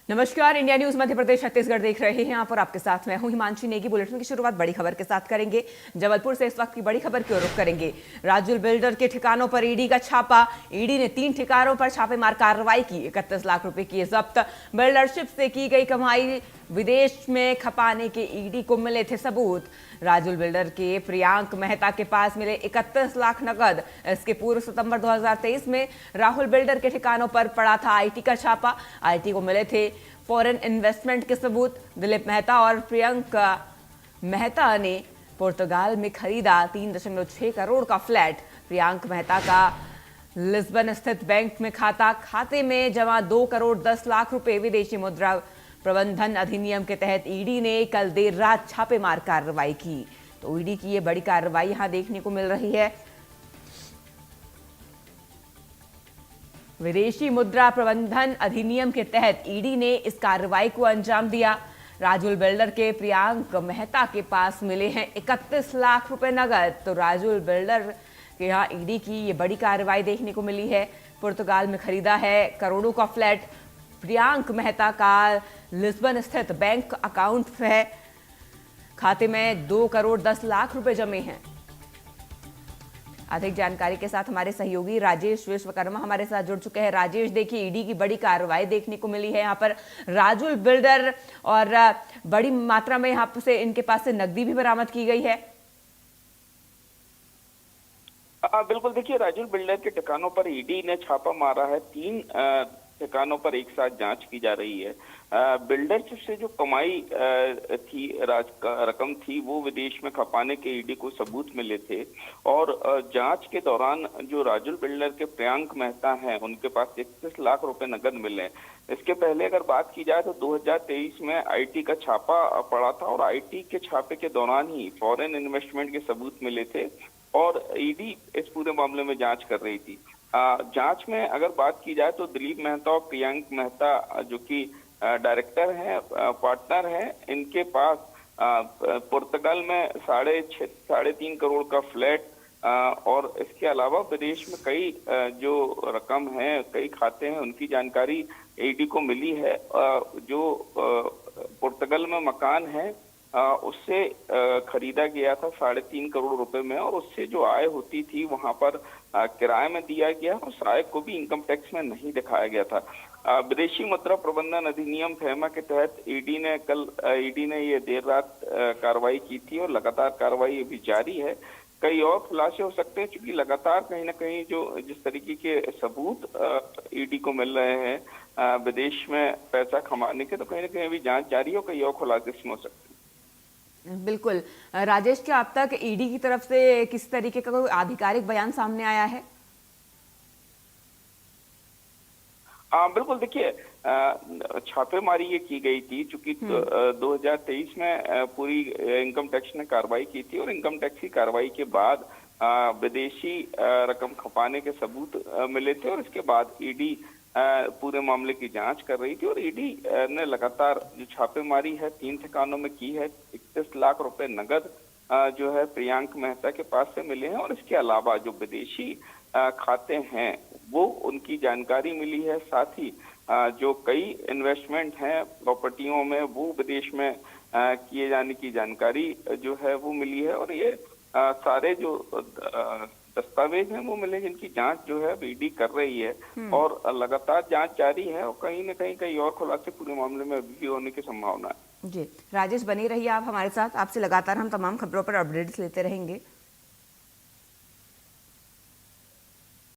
नमस्कार, India news Madhya Pradesh Chhattisgarh देख रहे हैं आप और आपके साथ मैं हूं हिमांशी नेगी। बुलेटिन की शुरुआत बड़ी खबर के साथ करेंगे। जबलपुर से इस वक्त की बड़ी खबर की ओर रुख करेंगे। राजुल बिल्डर के ठिकानों पर ईडी का छापा। ईडी ने 3 ठिकानों पर छापेमार कार्रवाई की। 31 लाख रुपए किए जब्त। बिल्डरशिप से की गई कमाई विदेश में खपाने के ईडी को मिले थे सबूत। राजुल बिल्डर के प्रियांक मेहता के पास मिले 31 लाख नकद। इसके पूर्व सितंबर 2023 में राहुल बिल्डर के ठिकानों पर पड़ा था आईटी का छापा। आईटी को मिले थे फॉरेन इन्वेस्टमेंट के सबूत। दिलीप मेहता और प्रियंक मेहता ने पुर्तगाल में खरीदा 3.6 करोड़ का फ्लैट। प्रियांक मेहता का लिस्बन स्थित बैंक में खाते में जमा 2 करोड़ 10 लाख रुपए। विदेशी मुद्रा प्रबंधन अधिनियम के तहत ईडी ने कल देर रात छापेमार कार्रवाई की। तो ईडी की ये बड़ी कार्रवाई यहां देखने को मिल रही है। विदेशी मुद्रा प्रबंधन अधिनियम के तहत ईडी ने इस कार्रवाई को अंजाम दिया। राजुल बिल्डर के प्रियांक मेहता के पास मिले हैं 31 लाख रुपए नगद। तो राजुल बिल्डर के यहाँ ईडी की ये बड़ी कार्रवाई देखने को मिली है। पुर्तगाल में खरीदा है करोड़ों का फ्लैट। प्रियांक मेहता का लिस्बन स्थित बैंक अकाउंट है, खाते में 2 करोड़ 10 लाख रुपए जमे हैं। अधिक जानकारी के साथ हमारे सहयोगी राजेश विश्वकर्मा हमारे साथ जुड़ चुके हैं। राजेश, देखिए ईडी की बड़ी कार्रवाई देखने को मिली है यहाँ पर। राजुल बिल्डर और बड़ी मात्रा में यहाँ से इनके पास से नकदी भी बरामद की गई है। बिल्कुल, देखिए राजुल बिल्डर के ठिकानों पर ईडी ने छापा मारा है। 3 ठिकानों पर एक साथ जांच की जा रही है। बिल्डरशिप से जो कमाई थी, रकम थी, वो विदेश में खपाने के ईडी को सबूत मिले थे। और जांच के दौरान जो राजुल बिल्डर के प्रियांक मेहता हैं, उनके पास 31 लाख रुपए नगद मिले। इसके पहले अगर बात की जाए तो 2023 में आईटी का छापा पड़ा था और आईटी के छापे के दौरान ही फॉरेन इन्वेस्टमेंट के सबूत मिले थे और ईडी इस पूरे मामले में जांच कर रही थी। जांच में अगर बात की जाए तो दिलीप मेहता और प्रियांक मेहता जो कि डायरेक्टर हैं, पार्टनर हैं, इनके पास पुर्तगाल में 3.5 करोड़ का फ्लैट और इसके अलावा विदेश में कई जो रकम है, कई खाते हैं, उनकी जानकारी ईडी को मिली है। जो पुर्तगाल में मकान है उससे खरीदा गया था 3.5 करोड़ रुपए में और उससे जो आय होती थी वहां पर किराए में दिया गया। उस आय को भी इनकम टैक्स में नहीं दिखाया गया था। विदेशी मुद्रा प्रबंधन अधिनियम फेमा के तहत ईडी ने ये देर रात कार्रवाई की थी और लगातार कार्रवाई अभी जारी है। कई और खुलासे हो सकते हैं क्योंकि लगातार कहीं ना कहीं जो जिस तरीके के सबूत ईडी को मिल रहे हैं विदेश में पैसा कमाने के, तो कहीं ना कहीं अभी जांच जारी है और कई और खुलासे इसमें हो सकते हैं। बिल्कुल राजेश, क्या अब तक ईडी की तरफ से किस तरीके का कोई आधिकारिक बयान सामने आया है? बिल्कुल, देखिए छापेमारी ये की गई थी चूंकि 2023 में पूरी इनकम टैक्स ने कार्रवाई की थी और इनकम टैक्स की कार्रवाई के बाद विदेशी रकम खपाने के सबूत मिले थे और इसके बाद ईडी पूरे मामले की जांच कर रही थी और ईडी ने लगातार जो छापेमारी है 3 ठिकानों में की है। 31 लाख रुपए नगद जो है प्रियांक मेहता के पास से मिले हैं और इसके अलावा जो विदेशी खाते हैं वो उनकी जानकारी मिली है। साथ ही जो कई इन्वेस्टमेंट हैं प्रॉपर्टियों में वो विदेश में किए जाने की जानकारी जो है वो मिली है और ये सारे जो दस्तावेज हैं वो मिले जिनकी जांच जो है ईडी कर रही है और लगातार जांच जारी है और कहीं न कहीं कई और खुलासे पूरे मामले में अभी भी होने की संभावना है। जी राजेश, बने रहिए आप हमारे साथ। आपसे लगातार हम तमाम खबरों पर अपडेट्स लेते रहेंगे।